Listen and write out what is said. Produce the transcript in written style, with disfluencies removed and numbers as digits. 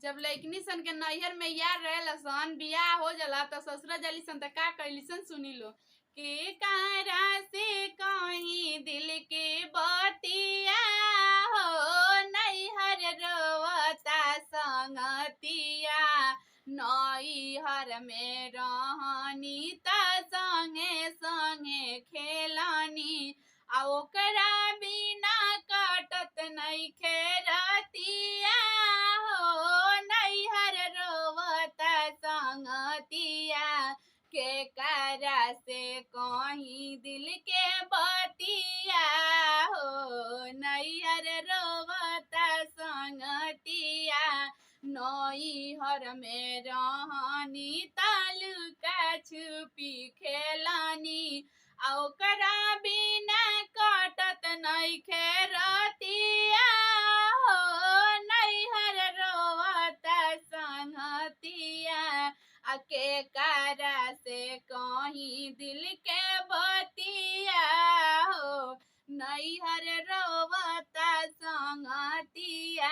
जब लइकनी सन के नैहर में यार रहेला सन, बियाह हो जाला त ससुरा जाली सन त का कइली सन सुनी लो। के कारा से कहीं दिल के बतिया हो, नैहर रोवता संगतिया। नैहर में रहनी त संगे संगे खेलनी, आ ओकरा बिना कटत नइखे रतिया हो, नैहर रोवता संगतिया। के करा से कहीं दिल के बतिया हो, नैहर रोवता संगतिया। नैहर में रहनी त लुका छुपी खेलनी, आ ओकरा बिना कटत नइखे रतिया हो, नैहर रोवता संगतिया। आ के करा से कहीं दिल के बतिया हो, नैहर रोवता संगतिया।